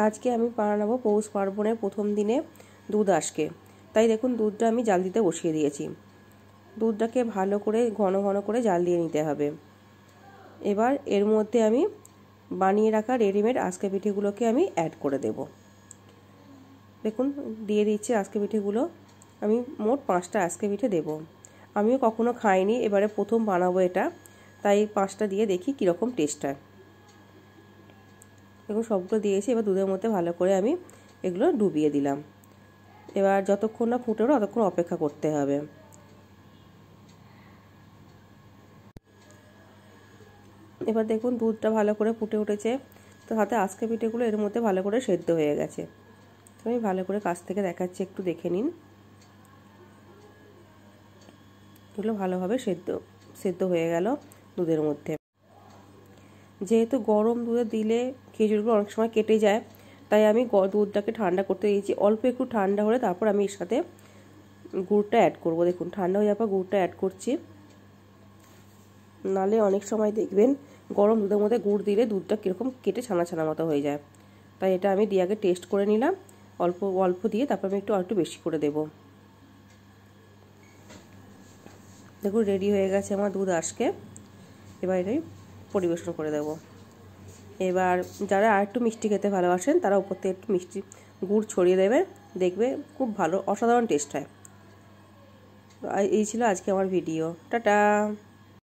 আজকে আমি বানাবো পৌষ পার্বণের প্রথম দিনে দুধ আজকে। তাই দেখুন দুধটা আমি জাল দিতে বসিয়ে দিয়েছি। দুধটাকে ভালো করে ঘন ঘন করে জাল দিয়ে নিতে হবে। এবার এর মধ্যে আমি বানিয়ে রাখা রেডিমেড আজকে পিঠেগুলোকে আমি অ্যাড করে দেব। দেখুন দিয়ে দিচ্ছি আজকে পিঠেগুলো। আমি মোট 5টা আজকে পিঠে দেব। আমিও কখনো খাইনি, এবারে প্রথম বানাবো এটা, তাই 5টা দিয়ে দেখি কীরকম টেস্ট হয়। দেখুন সবগুলো দিয়েছি। এবার দুধের মধ্যে ভালো করে আমি এগুলো ডুবিয়ে দিলাম। এবার যতক্ষণ না ফুটে ওঠে ততক্ষণ অপেক্ষা করতে হবে। এবার দেখুন দুধটা ভালো করে ফুটে উঠেছে, তো হাতে আজকে পিঠেগুলো এর মধ্যে ভালো করে সেদ্ধ হয়ে গেছে। তো আমি ভালো করে কাছ থেকে দেখাচ্ছি, একটু দেখে নিন। এগুলো ভালোভাবে সেদ্ধ হয়ে গেল দুধের মধ্যে। যেহেতু গরম দুধে দিলে খেজুরগুলো অনেক সময় কেটে যায়, তাই আমি দুধটাকে ঠান্ডা করতে দিয়েছি। অল্প একটু ঠান্ডা হলে তারপর আমি এর সাথে গুড়টা অ্যাড করব। দেখুন ঠান্ডা হয়ে যাওয়ার পর গুড়টা অ্যাড করছি। নালে অনেক সময় দেখবেন গরম দুধের মধ্যে গুড় দিলে দুধটা কীরকম কেটে ছানা ছানা মতো হয়ে যায়। তাই এটা আমি দিয়ে আগে টেস্ট করে নিলাম, অল্প অল্প দিয়ে তারপর আমি একটু বেশি করে দেব। দেখুন রেডি হয়ে গেছে আমার দুধ আজকে। এবার এটাই পরিবেশন করে দেব। এবার যারা আর একটু মিষ্টি খেতে ভালোবাসেন তারা উপর থেকে একটু মিষ্টি গুড় ছড়িয়ে দেবে, দেখবে খুব ভালো অসাধারণ টেস্ট হয়। এই ছিল আজকে আমার ভিডিও। টাটা।